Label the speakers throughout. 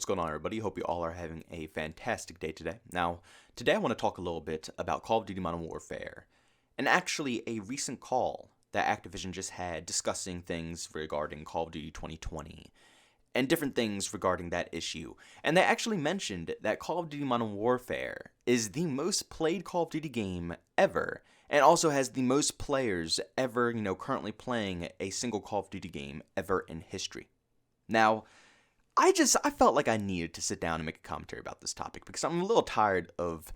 Speaker 1: What's going on, everybody? Hope you all are having a fantastic day today. Now, today I want to talk a little bit about Call of Duty Modern Warfare, and actually a recent call that Activision just had discussing things regarding Call of Duty 2020, and different things regarding that issue. And they actually mentioned that Call of Duty Modern Warfare is the most played Call of Duty game ever, and also has the most players ever, currently playing a single Call of Duty game ever in history. Now, I felt like I needed to sit down and make a commentary about this topic because I'm a little tired of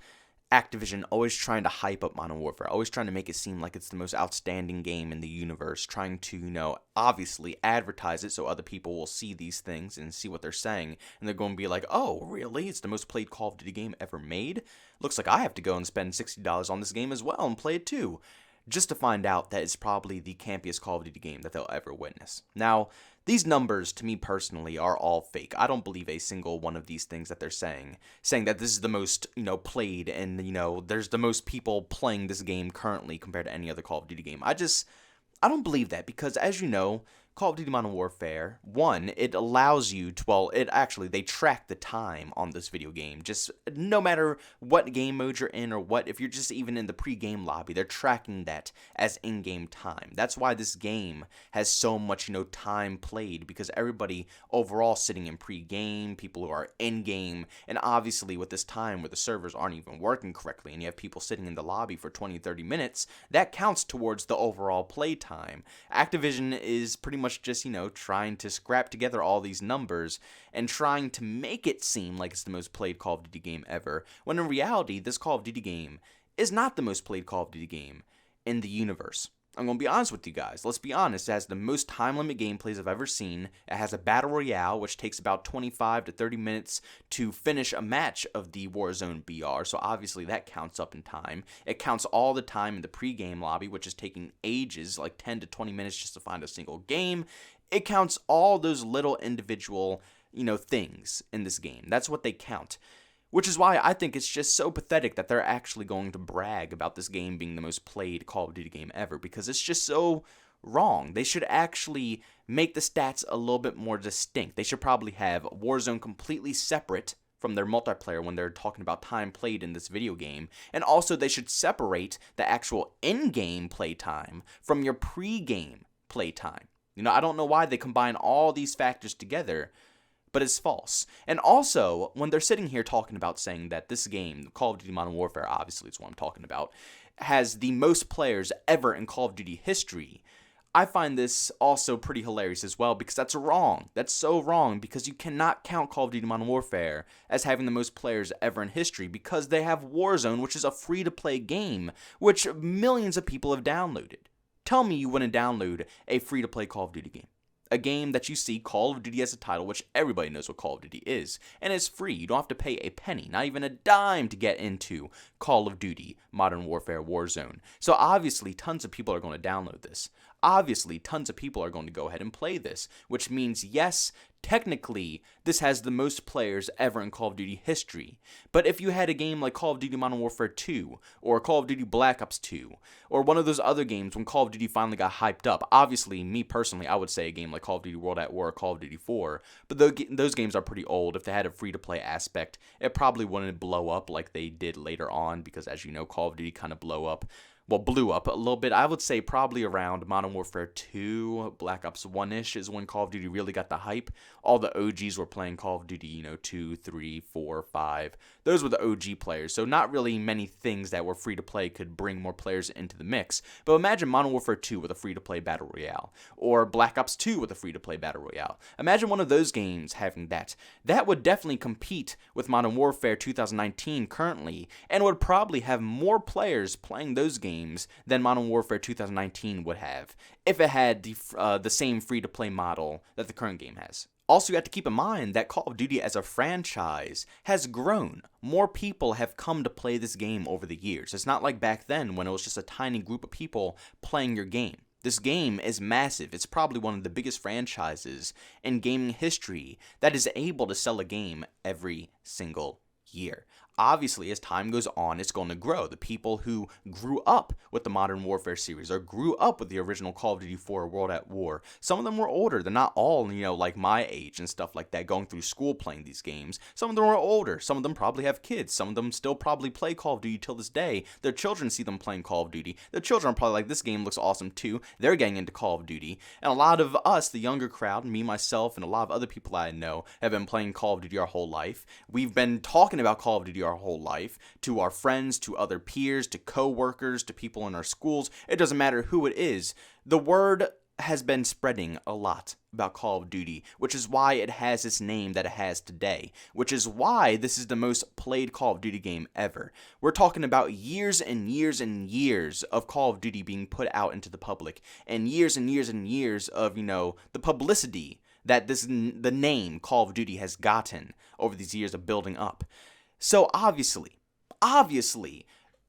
Speaker 1: Activision always trying to hype up Modern Warfare, always trying to make it seem like it's the most outstanding game in the universe, trying to, obviously advertise it so other people will see these things and see what they're saying, and they're going to be like, oh, really? It's the most played Call of Duty game ever made? Looks like I have to go and spend $60 on this game as well and play it too, just to find out that it's probably the campiest Call of Duty game that they'll ever witness. Now, these numbers, to me personally, are all fake. I don't believe a single one of these things that they're saying that this is the most, played and, there's the most people playing this game currently compared to any other Call of Duty game. I don't believe that because, as you know, Call of Duty Modern Warfare, one, it allows you to, they track the time on this video game. Just no matter what game mode you're in or if you're just even in the pre-game lobby, they're tracking that as in-game time. That's why this game has so much, time played, because everybody overall sitting in pre-game, people who are in-game, and obviously with this time where the servers aren't even working correctly and you have people sitting in the lobby for 20, 30 minutes, that counts towards the overall play time. Activision is pretty much just, trying to scrap together all these numbers and trying to make it seem like it's the most played Call of Duty game ever, when in reality, this Call of Duty game is not the most played Call of Duty game in the universe. I'm going to be honest with you guys. Let's be honest. It has the most time limit gameplays I've ever seen. It has a battle royale, which takes about 25 to 30 minutes to finish a match of the Warzone BR. So obviously that counts up in time. It counts all the time in the pre-game lobby, which is taking ages, like 10 to 20 minutes just to find a single game. It counts all those little individual, things in this game. That's what they count. Which is why I think it's just so pathetic that they're actually going to brag about this game being the most played Call of Duty game ever, because it's just so wrong. They should actually make the stats a little bit more distinct. They should probably have Warzone completely separate from their multiplayer when they're talking about time played in this video game, and also they should separate the actual in-game play time from your pre-game play time. I don't know why they combine all these factors together, but it's false. And also, when they're sitting here talking about saying that this game, Call of Duty Modern Warfare, obviously is what I'm talking about, has the most players ever in Call of Duty history, I find this also pretty hilarious as well, because that's wrong. That's so wrong, because you cannot count Call of Duty Modern Warfare as having the most players ever in history, because they have Warzone, which is a free-to-play game, which millions of people have downloaded. Tell me you wouldn't download a free-to-play Call of Duty game. A game that you see Call of Duty as a title, which everybody knows what Call of Duty is, and it's free. You don't have to pay a penny, not even a dime, to get into Call of Duty Modern Warfare Warzone. So obviously, tons of people are going to download this. Obviously, tons of people are going to go ahead and play this, which means, yes, technically, this has the most players ever in Call of Duty history. But if you had a game like Call of Duty Modern Warfare 2, or Call of Duty Black Ops 2, or one of those other games when Call of Duty finally got hyped up, obviously, me personally, I would say a game like Call of Duty World at War or Call of Duty 4, but those games are pretty old. If they had a free-to-play aspect, it probably wouldn't blow up like they did later on, because as you know, Call of Duty kind of blew up a little bit. I would say probably around Modern Warfare 2, Black Ops 1-ish is when Call of Duty really got the hype. All the OGs were playing Call of Duty, 2, 3, 4, 5. Those were the OG players, so not really many things that were free-to-play could bring more players into the mix. But imagine Modern Warfare 2 with a free-to-play Battle Royale, or Black Ops 2 with a free-to-play Battle Royale. Imagine one of those games having that. That would definitely compete with Modern Warfare 2019 currently, and would probably have more players playing those games than Modern Warfare 2019 would have, if it had the same free-to-play model that the current game has. Also, you have to keep in mind that Call of Duty as a franchise has grown. More people have come to play this game over the years. It's not like back then when it was just a tiny group of people playing your game. This game is massive. It's probably one of the biggest franchises in gaming history that is able to sell a game every single year. obviously, as time goes on, it's going to grow. The people who grew up with the Modern Warfare series or grew up with the original Call of Duty 4 World at War, some of them were older. They're not all, like my age and stuff like that, going through school playing these games. Some of them are older. Some of them probably have kids. Some of them still probably play Call of Duty till this day. Their children see them playing Call of Duty. Their children are probably like, this game looks awesome too. They're getting into Call of Duty. And a lot of us, the younger crowd, me, myself, and a lot of other people I know have been playing Call of Duty our whole life. We've been talking about Call of Duty our whole life to our friends, to other peers, to co-workers, to people in our schools. It doesn't matter who it is. The word has been spreading a lot about Call of Duty, which is why it has its name that it has today, which is why this is the most played Call of Duty game ever. We're talking about years and years and years of Call of Duty being put out into the public, and years and years and years of, the publicity that the name Call of Duty has gotten over these years of building up. So obviously,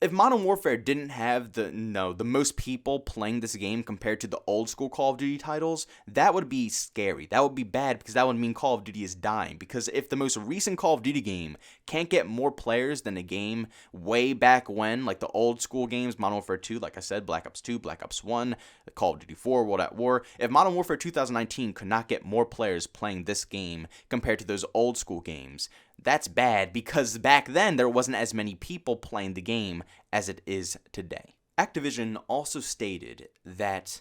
Speaker 1: if Modern Warfare didn't have the most people playing this game compared to the old school Call of Duty titles, that would be scary. That would be bad because that would mean Call of Duty is dying. Because if the most recent Call of Duty game can't get more players than a game way back when, like the old school games, Modern Warfare 2, like I said, Black Ops 2, Black Ops 1, Call of Duty 4, World at War, if Modern Warfare 2019 could not get more players playing this game compared to those old school games, that's bad because back then there wasn't as many people playing the game as it is today. Activision also stated that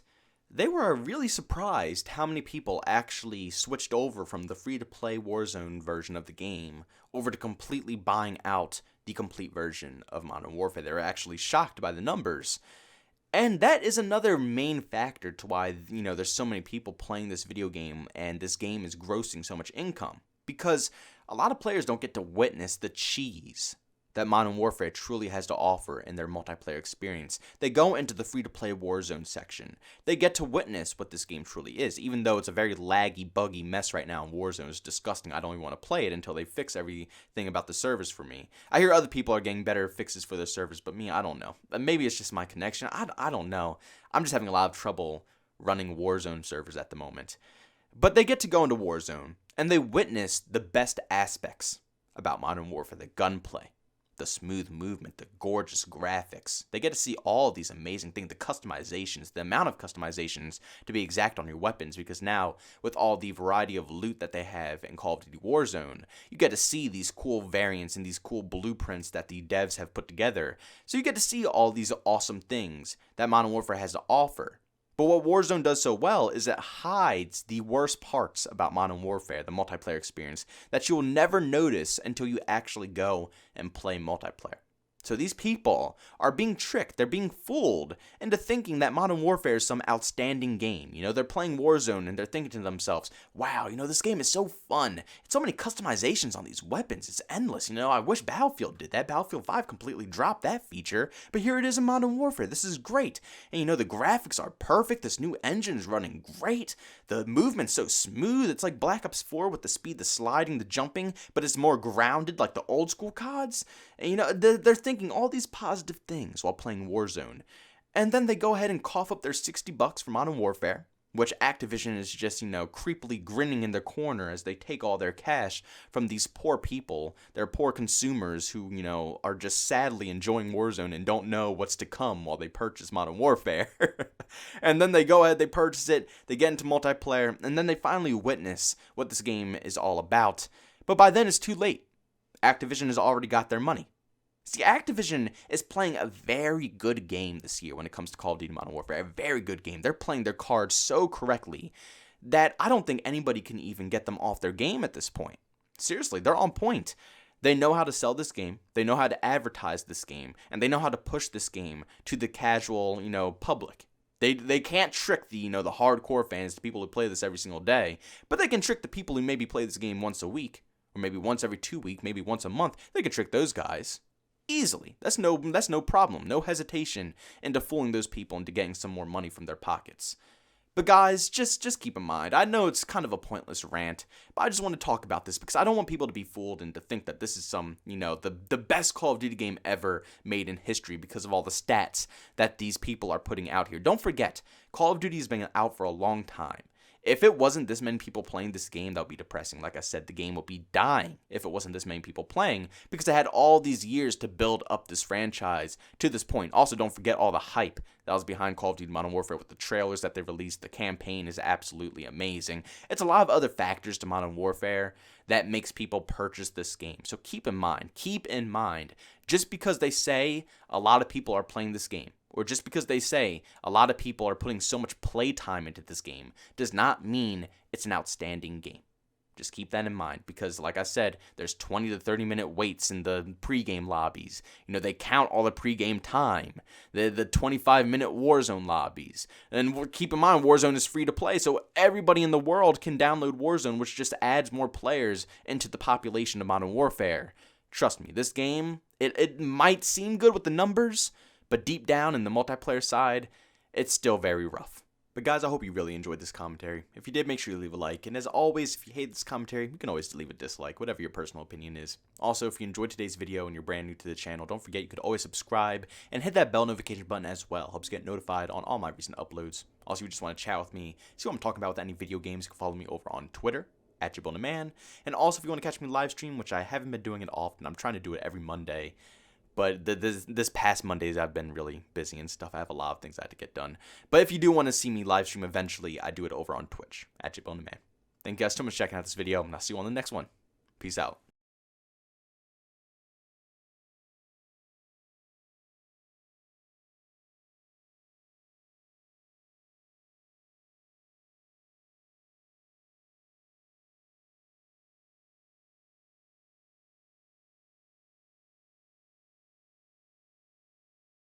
Speaker 1: they were really surprised how many people actually switched over from the free-to-play Warzone version of the game over to completely buying out the complete version of Modern Warfare. They were actually shocked by the numbers. And that is another main factor to why, there's so many people playing this video game and this game is grossing so much income. Because a lot of players don't get to witness the cheese that Modern Warfare truly has to offer in their multiplayer experience. They go into the free-to-play Warzone section. They get to witness what this game truly is, even though it's a very laggy, buggy mess right now in Warzone. It's disgusting. I don't even want to play it until they fix everything about the servers for me. I hear other people are getting better fixes for their servers, but me, I don't know. Maybe it's just my connection. I don't know. I'm just having a lot of trouble running Warzone servers at the moment. But they get to go into Warzone, and they witness the best aspects about Modern Warfare, the gunplay, the smooth movement, the gorgeous graphics. They get to see all these amazing things, the customizations, the amount of customizations to be exact on your weapons, because now, with all the variety of loot that they have in Call of Duty Warzone, you get to see these cool variants and these cool blueprints that the devs have put together. So you get to see all these awesome things that Modern Warfare has to offer. But what Warzone does so well is it hides the worst parts about Modern Warfare, the multiplayer experience, that you will never notice until you actually go and play multiplayer. So these people are being tricked, they're being fooled into thinking that Modern Warfare is some outstanding game. They're playing Warzone and they're thinking to themselves, wow, this game is so fun. It's so many customizations on these weapons. It's endless. I wish Battlefield did that. Battlefield 5 completely dropped that feature, but here it is in Modern Warfare. This is great. And the graphics are perfect. This new engine is running great. The movement's so smooth. It's like Black Ops 4 with the speed, the sliding, the jumping, but it's more grounded like the old school CODs. And they're thinking all these positive things while playing Warzone. And then they go ahead and cough up their $60 for Modern Warfare, which Activision is just, creepily grinning in their corner as they take all their cash from these poor people, their poor consumers who, are just sadly enjoying Warzone and don't know what's to come while they purchase Modern Warfare. And then they go ahead, they purchase it, they get into multiplayer, and then they finally witness what this game is all about. But by then it's too late. Activision has already got their money. See, Activision is playing a very good game this year when it comes to Call of Duty Modern Warfare. A very good game. They're playing their cards so correctly that I don't think anybody can even get them off their game at this point. Seriously, they're on point. They know how to sell this game, they know how to advertise this game, and they know how to push this game to the casual, public. They can't trick the hardcore fans, the people who play this every single day, but they can trick the people who maybe play this game once a week, or maybe once every 2 weeks, maybe once a month. They can trick those guys. Easily. That's no problem. No hesitation into fooling those people into getting some more money from their pockets. But guys, just keep in mind, I know it's kind of a pointless rant, but I just want to talk about this because I don't want people to be fooled and to think that this is some, the best Call of Duty game ever made in history because of all the stats that these people are putting out here. Don't forget, Call of Duty has been out for a long time. If it wasn't this many people playing this game, that would be depressing. Like I said, the game would be dying if it wasn't this many people playing, because they had all these years to build up this franchise to this point. Also, don't forget all the hype that was behind Call of Duty Modern Warfare with the trailers that they released. The campaign is absolutely amazing. It's a lot of other factors to Modern Warfare that makes people purchase this game. So keep in mind, just because they say a lot of people are playing this game, or just because they say a lot of people are putting so much playtime into this game, does not mean it's an outstanding game. Just keep that in mind, because like I said, there's 20 to 30 minute waits in the pregame lobbies. They count all the pregame time, the 25-minute Warzone lobbies. And keep in mind, Warzone is free to play, so everybody in the world can download Warzone, which just adds more players into the population of Modern Warfare. Trust me, this game, it might seem good with the numbers, but deep down in the multiplayer side, it's still very rough. But guys, I hope you really enjoyed this commentary. If you did, make sure you leave a like. And as always, if you hate this commentary, you can always leave a dislike, whatever your personal opinion is. Also, if you enjoyed today's video and you're brand new to the channel, don't forget you could always subscribe and hit that bell notification button as well. Helps get notified on all my recent uploads. Also, if you just want to chat with me, see what I'm talking about with any video games, you can follow me over on Twitter at JbowenDaMan. And also, if you want to catch me live stream, which I haven't been doing it often, I'm trying to do it every Monday. But this past Mondays, I've been really busy and stuff. I have a lot of things I had to get done. But if you do want to see me live stream eventually, I do it over on Twitch at JbowenDaMan. Thank you guys so much for checking out this video, and I'll see you on the next one. Peace out.